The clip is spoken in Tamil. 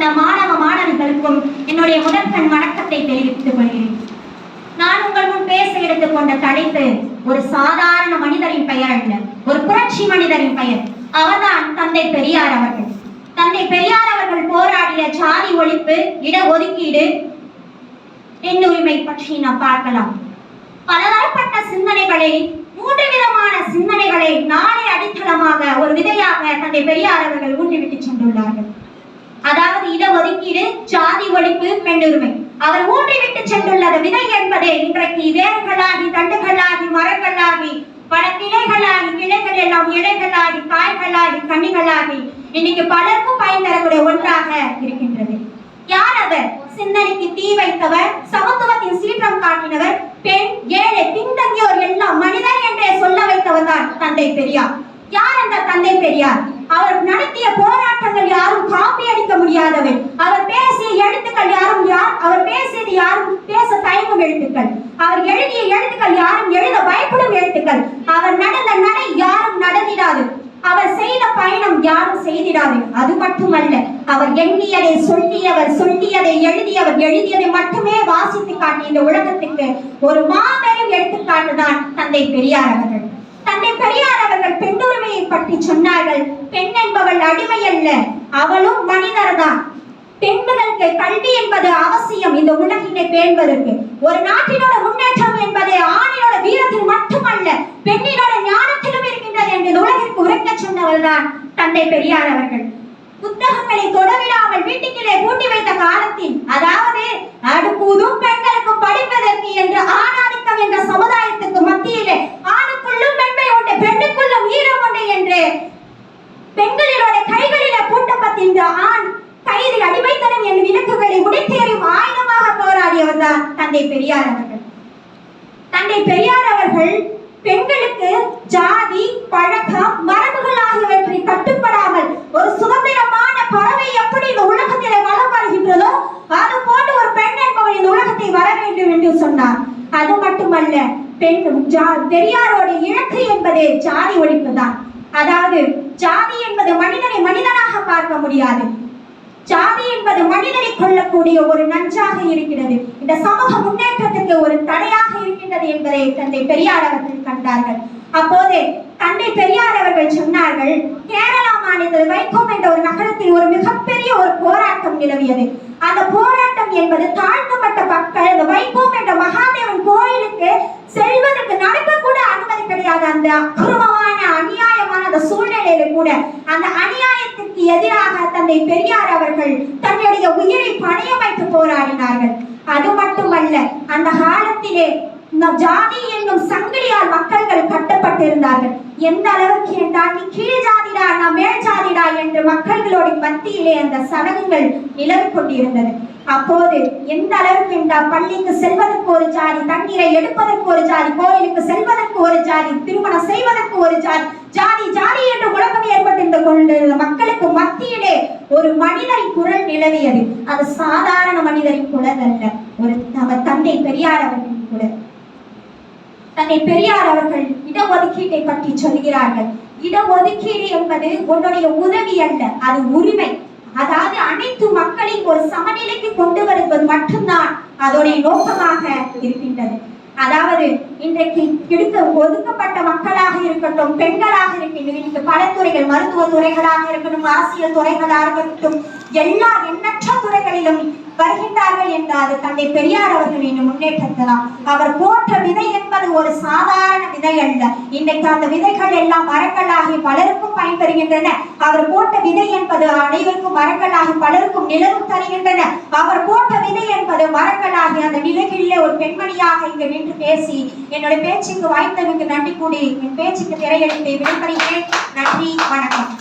கொண்ட மாணவ மாணவிகளுக்கும் என்னுடைய முதற்கண் வணக்கத்தை தெரிவித்துக் கொள்கிறேன். நான் உங்கள் முன் பேச எடுத்துக்கொண்ட தலைப்பு ஒரு சாதாரண மனிதரின் பெயர் அல்ல, ஒரு புரட்சி மனிதரின் பெயர். அவர்தான் தந்தை பெரியார் அவர்கள். தந்தை பெரியார் அவர்கள் போராடிய சாதி ஒழிப்பு, இட ஒதுக்கீடு, பெண்ணுரிமை பற்றி நாம் பார்க்கலாம். பலதரப்பட்ட சிந்தனைகளை, 3 விதமான சிந்தனைகளை நாளை அடித்தளமாக ஒரு விதையாக தந்தை பெரியார் அவர்கள் ஊண்டிவிட்டு சென்றுள்ளார்கள். அதாவது இட ஒதுக்கீடு, சாதி ஒழிப்பு, பெண்ணுரிமை. அவர் ஊண்டிவிட்டு சென்றுள்ள விதை என்பதே இன்றைக்கு வேர்களாகி, தண்டுகளாகி, மரங்களாகி, பல கிளைகளாகி, கிளைகள் எல்லாம் இலைகளாகி, காய்களாகி, கனிகளாகி இன்னைக்கு பலருக்கும் பயன் தரக்கூடிய ஒன்றாக இருக்கின்றது. யார் அவர்? சிந்தனைக்கு தீ வைத்தவர், சமத்துவத்தின் சீற்றம் காட்டினவர், பெண், ஏழை, பின்தங்கியோர் எல்லாம் மனிதர் என்றே சொல்ல வைத்தவர் தான் தந்தை பெரியார். யார் அந்த தந்தை பெரியார்? அவர் நடத்திய போராட்டங்கள் யாரும் காப்பி அடிக்க முடியாதவை. அவர் பேசிய எழுத்துக்கள் அவர் பேசியது யாரும் பேச தயங்கும் எழுத்துக்கள். அவர் எழுதிய எழுத்துக்கள் யாரும் எழுத பயப்படும் எழுத்துக்கள். அவர் நடந்த நடை யாரும் நடந்திடாது. அவர் செய்த பயணம் யாரும் செய்திடாது. அது மட்டுமல்ல, அவர் எண்ணியதை சொல்லியவர், சொல்லியதை எழுதியவர், எழுதியதை மட்டுமே வாசித்து காட்டிய இந்த உலகத்துக்கு ஒரு மாபெரும் எடுத்துக்காட்டுதான் தந்தை பெரியார் அவர்கள். தந்தை பெரியார் அவர்கள் பெண்ணுரிமையை பற்றி சொன்னார்கள். பெண் என்பவள் அடிமை அல்ல, அவளும் மனிதர் தான். பெண்களுக்கு கல்வி என்பது அவசியம் இந்த உலகினை பேணுவதற்கு. ஒரு நாட்டினோட முன்னேற்றம் என்பது ஆணினோட வீரத்தில் மட்டுமல்ல, பெண்ணினோட ஞானத்திலும் இருக்கின்றது என்று உலகிற்கு உரைக்க சொன்னவர் தான் தந்தை பெரியார் அவர்கள். புத்தகங்களை தொடவிடாமல் வீட்டுக்கிலே பூட்டி வைத்த காலத்தில், அதாவது அடுப்பூதும் பெண்களுக்கும் படிப்பதற்கு என்று ஆணாதிக்கம் என்ற சமுதாயத்துக்கு மத்தியிலே ஆணுக்குள்ளும் பெண்மை உண்டு, பெண்ணுக்குள்ளும் ஈரம் உண்டு என்று பெண்களோட கைகளிலே பூட்டப்பட்ட ஆண் கைதி அடிமைத்தனம் என்னும் இலக்குகளை உடைத்தேறும் ஆயுதமாக போராடியவர் தான் தந்தை பெரியார் அவர்கள். தந்தை பெரியார் அவர்கள் பெண்களுக்கு ஜாதி, பழக்கம், மரபுகள் ஆகியவற்றை கட்டுப்படாமல் ஒரு சுதந்திரமான பறவை எப்படி இந்த உலகத்திலே வளம் வருகின்றதோ அது போன்று ஒரு பெண் என்பவள் இந்த உலகத்தை வர வேண்டும் என்று சொன்னார். அது மட்டுமல்ல, பெரியாரோட இலக்கு என்பது ஜாதி ஒழிப்பு தான். அதாவது ஜாதி என்பது மனிதனை மனிதனாக பார்க்க முடியாது. ஜாதி என்பது மனிதனை கொள்ளக்கூடிய ஒரு நஞ்சாக இருக்கிறது. இந்த சமூக முன்னேற்றத்துக்கு ஒரு தடையாக இருக்கின்றது என்பதை தந்தை பெரியார் அவர்கள் கண்டார்கள். அப்போது தந்தை பெரியார் அவர்கள் சொன்னார்கள், கேரளா மாநிலத்தில் வைக்கம் என்ற ஒரு நகரத்தில் ஒரு மிகப்பெரிய ஒரு போராட்டம் நிலவியது. அந்த போராட்டம் என்பது தாழ்த்தப்பட்ட மக்கள் இந்த வைக்கம் என்ற மகாதேவன் கோயிலுக்கு செல்வதற்கு நடக்க கூட அனுமதி கிடையாது. அந்த அக்கிரமமான அநியாயமான அந்த சூழ்நிலையில கூட அந்த அநியாயத்திற்கு எதிராக தந்தை பெரியார் அவர்கள் தன்னுடைய உயிரை பணயம் வைத்து போராடினார்கள். அது மட்டுமல்ல, அந்த காலத்திலே ஜாதி என்னும் சங்கிலியால் மக்கள்கள் கட்டப்பட்டிருந்தார்கள். எந்த அளவுக்கு என்றால், நீ கீழ் ஜாதிடா, நான் மேல் ஜாதிடா என்று மக்களோட மத்தியிலே அந்த சடங்குகள் நிலவிக் கொண்டிருந்தது. அப்போது எந்த அளவுக்கு என்றால், பள்ளிக்கு செல்வதற்கு ஒரு ஜாதி, தண்ணீரை எடுப்பதற்கு ஒரு ஜாதி, கோயிலுக்கு செல்வதற்கு ஒரு ஜாதி, திருமணம் செய்வதற்கு ஒரு ஜாதி, ஜாதி ஜாதி என்று முழக்கம் ஏற்பட்டிருந்த கொண்டிருந்த மக்களுக்கு மத்தியிலே ஒரு மனிதரின் குரல் நிலவியது. அது சாதாரண மனிதரின் குரல் அல்ல, ஒரு நம்ம தந்தை பெரியார் அவர்களின் குரல். தந்தை பெரியார் அவர்கள் இடஒதுக்கீட்டை பற்றி சொல்கிறார்கள். இடஒதுக்கீடு என்பது உன்னுடைய உதவி அல்ல, அது உரிமை. அதாவது அனைத்து மக்களின் ஒரு சமநிலைக்கு கொண்டு வருவது மட்டும்தான் அதோடைய நோக்கமாக இருக்கின்றது. அதாவது இன்றைக்கு ஒதுக்கப்பட்ட மக்களாக இருக்கட்டும், பெண்களாக இருக்கின்ற பல துறைகள், மருத்துவ துறைகளாக இருக்கட்டும், அரசியல் துறைகளாக இருக்கட்டும், எல்லா எண்ணற்ற துறைகளிலும் வருகின்றார்கள் என்றால் தந்தை பெரியார் அவர்களின் முன்னேற்றத்தலாம். அவர் போற்ற விதை என்பது ஒரு சாதாரண விதை அல்ல. இன்றைக்கு அந்த விதைகள் எல்லாம் மரங்களாகி பலருக்கும் பயன்பெறுகின்றன. அவர் போட்ட விதை என்பது அனைவருக்கும் மரங்களாகி பலருக்கும் நிலவும் தருகின்றன. அவர் போட்ட விதை என்பது மரங்களாகி அந்த நிலைகளிலே ஒரு பெண்மணியாக இங்கு நின்று பேசி என்னுடைய பேச்சுக்கு வாய்ந்தவங்க நன்றி கூடி என் பேச்சுக்கு திரையளித்து விடைபெறுகிறேன். நன்றி, வணக்கம்.